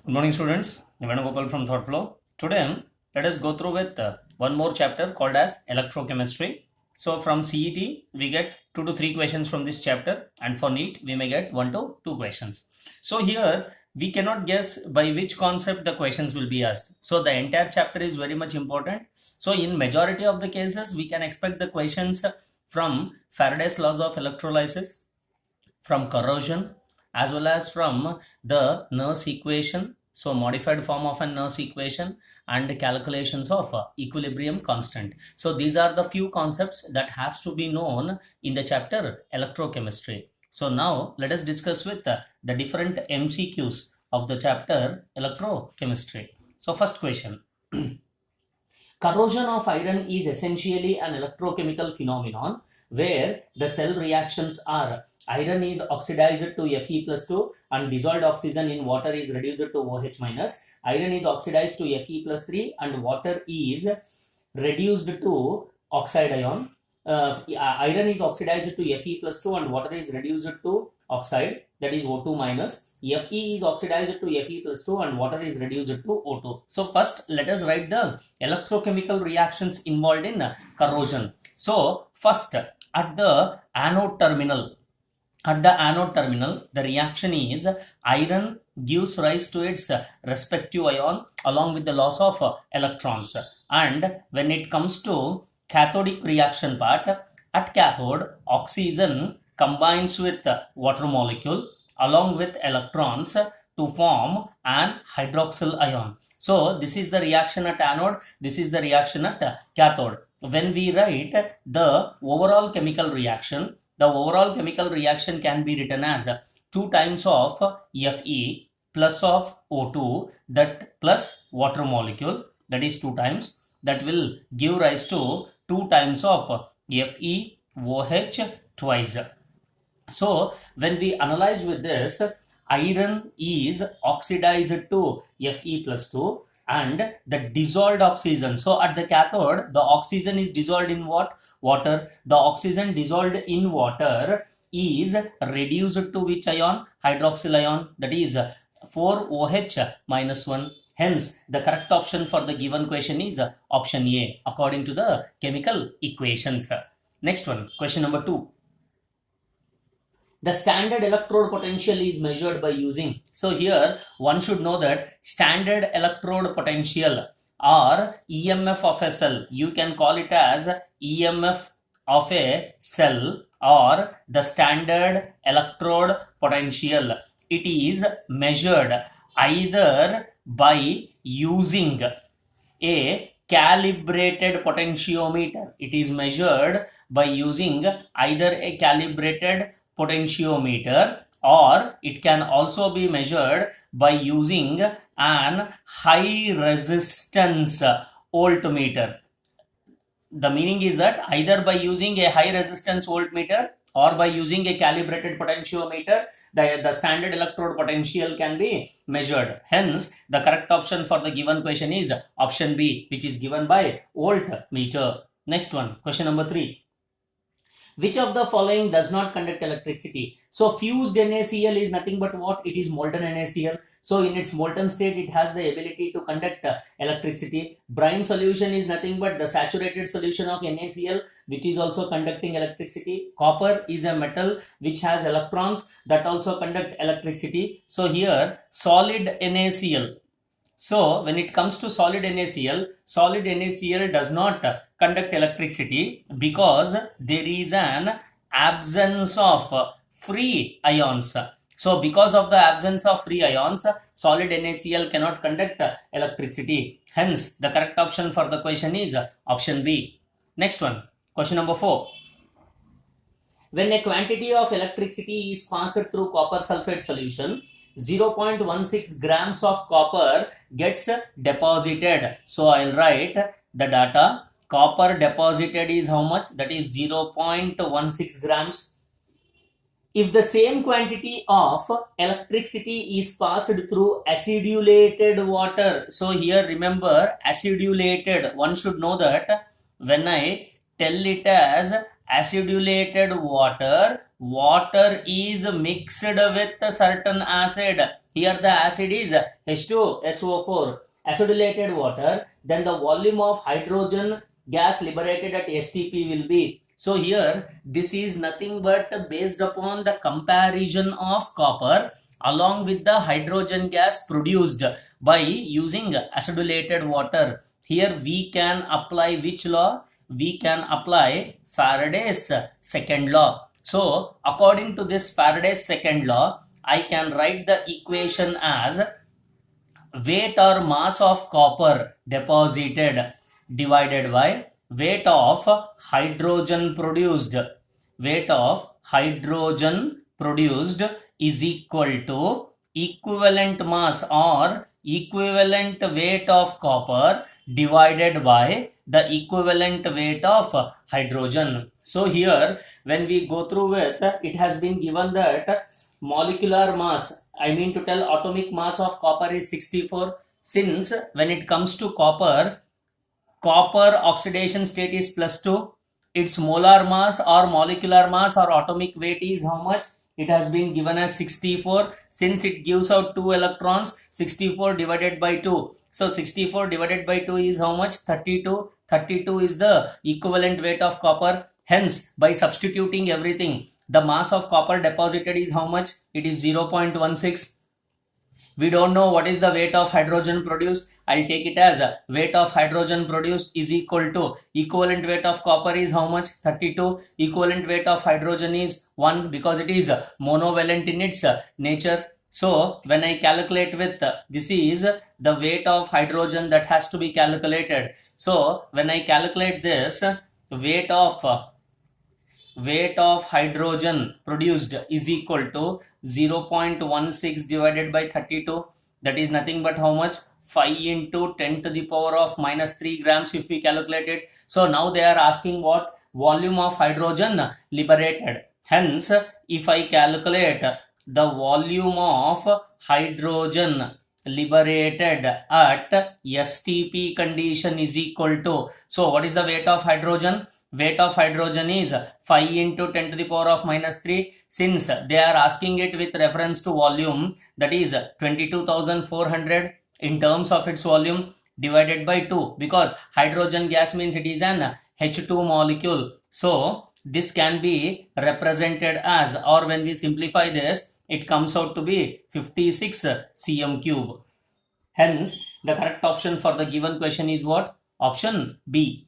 Good morning, students. Venugopal from ThoughtFlow. Today, let us go through with one more chapter called as electrochemistry. So, from CET, we get 2 to 3 questions from this chapter, and for NEET, we may get 1 to 2 questions. So, here we cannot guess by which concept the questions will be asked. So, the entire chapter is very much important. So, in majority of the cases, we can expect the questions from Faraday's laws of electrolysis, from corrosion, as well as from the Nernst equation, so modified form of a Nernst equation, and calculations of equilibrium constant. So these are the few concepts that has to be known in the chapter electrochemistry. So now let us discuss with the different MCQs of the chapter electrochemistry. So first question. Corrosion of iron is essentially an electrochemical phenomenon where the cell reactions are iron is oxidized to Fe plus 2 and dissolved oxygen in water is reduced to OH minus. Iron is oxidized to Fe plus 3 and water is reduced to oxide ion. Iron is oxidized to Fe plus 2 and water is reduced to oxide, that is O2 minus. Fe is oxidized to Fe plus 2 and water is reduced to O2. So first let us write the electrochemical reactions involved in corrosion. So first at the anode terminal, the reaction is iron gives rise to its respective ion along with the loss of electrons. And when it comes to cathodic reaction part, at cathode, oxygen combines with water molecule along with electrons to form an hydroxyl ion. So this is the reaction at anode, this is the reaction at cathode. When we write the overall chemical reaction, can be written as 2 times of Fe plus of O2, that plus water molecule, that is 2 times, that will give rise to 2 times of FeOH twice. So when we analyze with this, iron is oxidized to Fe plus 2 and the dissolved oxygen. So at the cathode, the oxygen is dissolved in what? Water. The oxygen dissolved in water is reduced to which ion? Hydroxyl ion, that is 4OH minus 1. Hence, the correct option for the given question is option A according to the chemical equations. Next one, question number 2. The standard electrode potential is measured by using. So here one should know that standard electrode potential or EMF of a cell, you can call it as EMF of a cell or the standard electrode potential. It is measured either by using a calibrated potentiometer. It is measured by using either a calibrated potentiometer or it can also be measured by using an high resistance voltmeter. The meaning is that either by using a high resistance voltmeter or by using a calibrated potentiometer, the standard electrode potential can be measured. Hence, the correct option for the given question is option B, which is given by voltmeter. Next one, question number 3. Which of the following does not conduct electricity? So fused NaCl is nothing but what? It is molten NaCl. So in its molten state, it has the ability to conduct electricity. Brine solution is nothing but the saturated solution of NaCl, which is also conducting electricity. Copper is a metal which has electrons that also conduct electricity. So here solid NaCl. So when it comes to solid NaCl does not conduct electricity because there is an absence of free ions. So because of the absence of free ions, solid NaCl cannot conduct electricity. Hence, the correct option for the question is option B. Next one, question number 4. When a quantity of electricity is passed through copper sulfate solution, 0.16 grams of copper gets deposited. So I'll write the data. Copper deposited is how much? That is 0.16 grams. If the same quantity of electricity is passed through acidulated water, so here remember acidulated, one should know that when I tell it as acidulated water, water is mixed with a certain acid. Here the acid is H2SO4, acidylated water, then the volume of hydrogen gas liberated at STP will be. So here this is nothing but based upon the comparison of copper along with the hydrogen gas produced by using acidylated water. Here we can apply which law? We can apply Faraday's second law. So according to this Faraday's second law, I can write the equation as weight or mass of copper deposited divided by weight of hydrogen produced. Weight of hydrogen produced is equal to equivalent mass or equivalent weight of copper divided by the equivalent weight of hydrogen. So here when we go through with, it has been given that molecular mass, I mean to tell atomic mass of copper is 64. Since when it comes to copper oxidation state is +2, its molar mass or molecular mass or atomic weight is how much? It has been given as 64. Since it gives out 2 electrons, 64 divided by 2. So 64 divided by 2 is how much? 32. 32 is the equivalent weight of copper. Hence, by substituting everything, the mass of copper deposited is how much? It is 0.16. We don't know what is the weight of hydrogen produced. I'll take it as weight of hydrogen produced is equal to equivalent weight of copper is how much? 32. Equivalent weight of hydrogen is 1 because it is monovalent in its nature. So when I calculate with, this is the weight of hydrogen that has to be calculated. So when I calculate this, weight of hydrogen produced is equal to 0.16 divided by 32. That is nothing but how much? 5 into 10 to the power of -3 grams if we calculate it. So now they are asking what? Volume of hydrogen liberated. Hence, if I calculate the volume of hydrogen liberated at STP condition is equal to, so what is the weight of hydrogen? Weight of hydrogen is 5 into 10 to the power of -3. Since they are asking it with reference to volume, that is 22,400 in terms of its volume divided by 2, because hydrogen gas means it is an H2 molecule. So this can be represented as, or when we simplify this, it comes out to be 56 cm cube. Hence, the correct option for the given question is what? Option B.